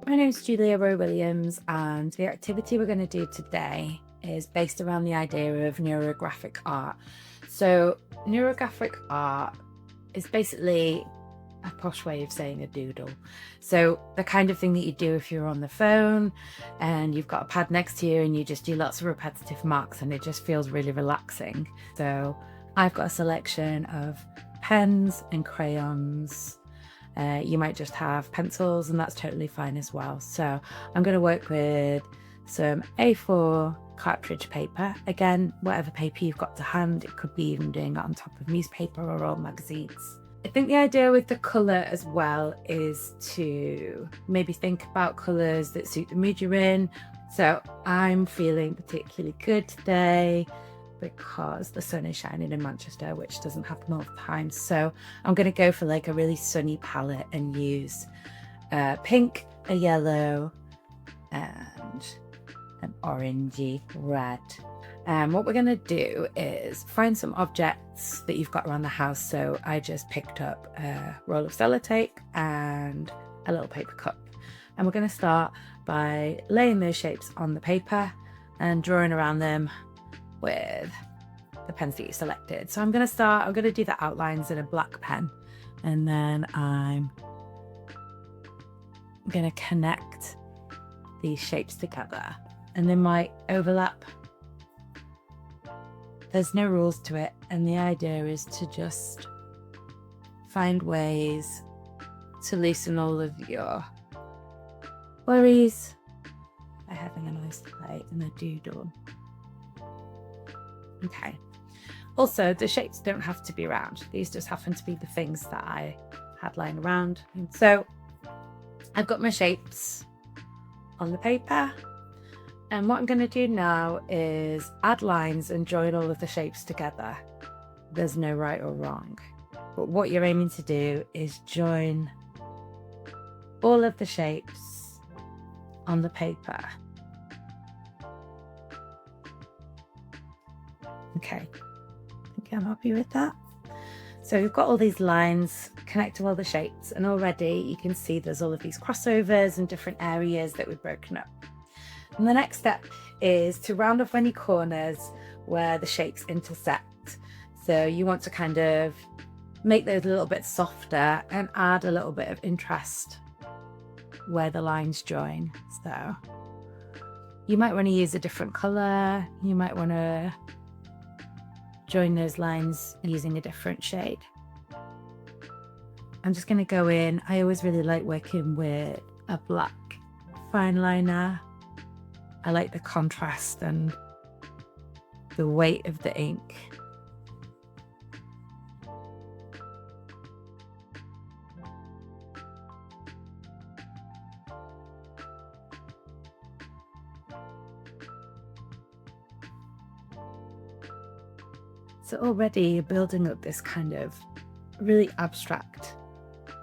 My name is Julia Rowe Williams, and the activity we're going to do today is based around the idea of neurographic art. So neurographic art is basically a posh way of saying a doodle. So the kind of thing that you do if you're on the phone and you've got a pad next to you and you just do lots of repetitive marks and it just feels really relaxing. So I've got a selection of pens and crayons. You might just have pencils and that's totally fine as well. So I'm going to work with some A4 cartridge paper. Again, whatever paper you've got to hand, it could be even doing it on top of newspaper or old magazines. I think the idea with the colour as well is to maybe think about colours that suit the mood you're in. So I'm feeling particularly good today because the sun is shining in Manchester, which doesn't happen all the time. So I'm going to go for like a really sunny palette and use pink, a yellow and an orangey red. What we're going to do is find some objects that you've got around the house. So I just picked up a roll of sellotape and a little paper cup. And we're going to start by laying those shapes on the paper and drawing around them with the pens that you selected. So I'm going to do the outlines in a black pen, and then I'm going to connect these shapes together, and they might overlap. There's no rules to it, and the idea is to just find ways to loosen all of your worries by having a nice play and a doodle. Okay. Also, the shapes don't have to be round. These just happen to be the things that I had lying around. So I've got my shapes on the paper. And what I'm going to do now is add lines and join all of the shapes together. There's no right or wrong. But what you're aiming to do is join all of the shapes on the paper. Okay, I think I'm happy with that. So we've got all these lines connecting all the shapes, and already you can see there's all of these crossovers and different areas that we've broken up. And the next step is to round off any corners where the shapes intersect. So you want to kind of make those a little bit softer and add a little bit of interest where the lines join. So you might want to use a different color. You might want to join those lines using a different shade. I'm just going to go in. I always really like working with a black fine liner. I like the contrast and the weight of the ink. So already you're building up this kind of really abstract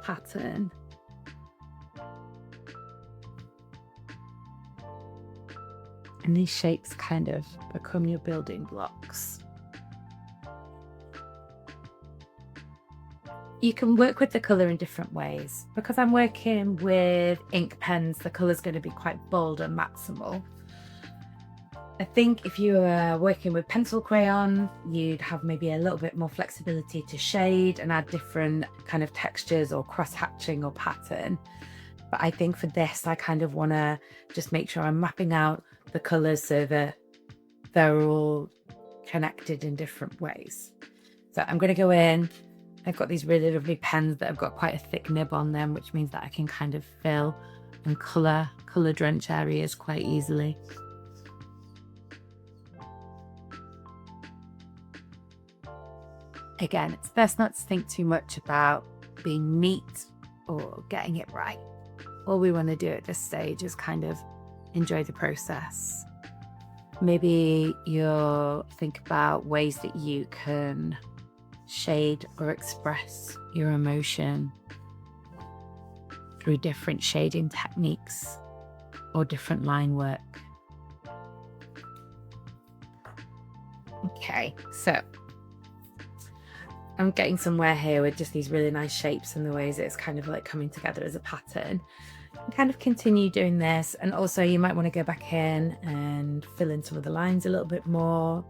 pattern. And these shapes kind of become your building blocks. You can work with the colour in different ways. Because I'm working with ink pens, the colour's going to be quite bold and maximal. I think if you were working with pencil crayon, you'd have maybe a little bit more flexibility to shade and add different kind of textures or cross-hatching or pattern. But I think for this, I kind of want to just make sure I'm mapping out the colours so that they're all connected in different ways. So I'm going to go in. I've got these really lovely pens that have got quite a thick nib on them, which means that I can kind of fill and colour drench areas quite easily. Again, it's best not to think too much about being neat or getting it right. All we want to do at this stage is kind of enjoy the process. Maybe you'll think about ways that you can shade or express your emotion through different shading techniques or different line work. Okay, so I'm getting somewhere here with just these really nice shapes and the ways it's kind of like coming together as a pattern. kind of continue doing this. And also you might want to go back in and fill in some of the lines a little bit more,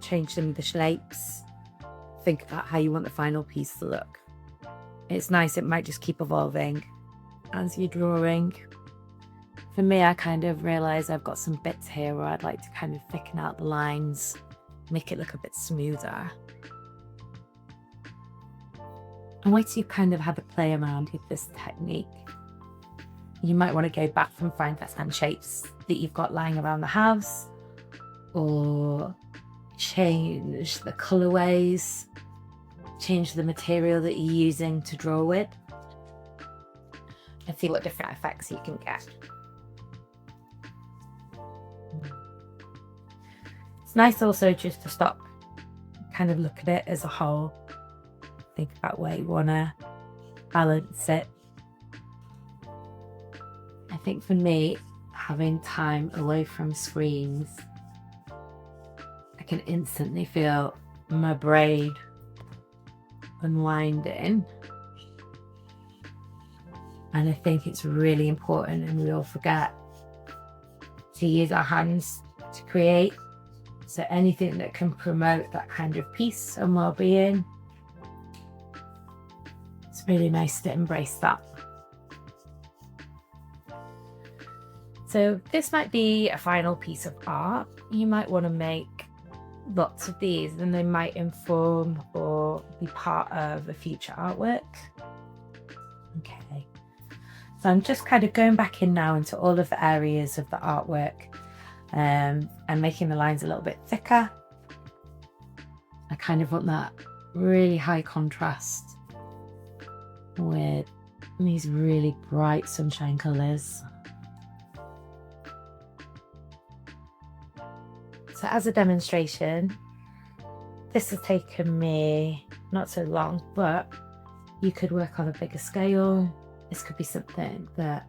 change some of the shapes, think about how you want the final piece to look. It's nice, it might just keep evolving as you're drawing. For me, I kind of realize I've got some bits here where I'd like to kind of thicken out the lines, make it look a bit smoother. And once you've kind of had a play around with this technique, you might want to go back and find some shapes that you've got lying around the house, or change the colorways, change the material that you're using to draw with, and see what different effects you can get. It's nice also just to stop, kind of look at it as a whole, think about where you want to balance it. I think for me, having time away from screens, I can instantly feel my brain unwinding. And I think it's really important, and we all forget to use our hands to create. So anything that can promote that kind of peace and well-being, it's really nice to embrace that. So this might be a final piece of art. You might want to make lots of these, and they might inform or be part of a future artwork. Okay, so I'm just kind of going back in now into all of the areas of the artwork, and making the lines a little bit thicker. I kind of want that really high contrast with these really bright sunshine colours. So as a demonstration, this has taken me not so long, but you could work on a bigger scale. This could be something that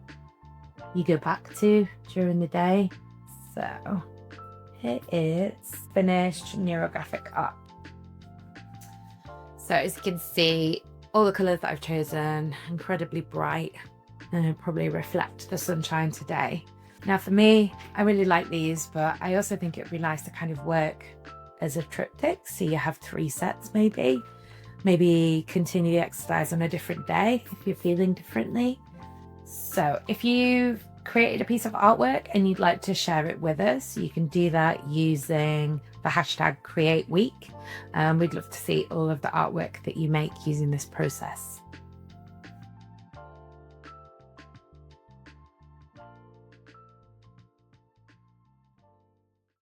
you go back to during the day. So here is finished neurographic art. So as you can see, all the colours that I've chosen, incredibly bright, and probably reflect the sunshine today. Now for me, I really like these, but I also think it'd be nice to kind of work as a triptych. So you have 3 sets maybe continue the exercise on a different day if you're feeling differently. So if you've created a piece of artwork and you'd like to share it with us, you can do that using the hashtag #CreateWeek. We'd love to see all of the artwork that you make using this process.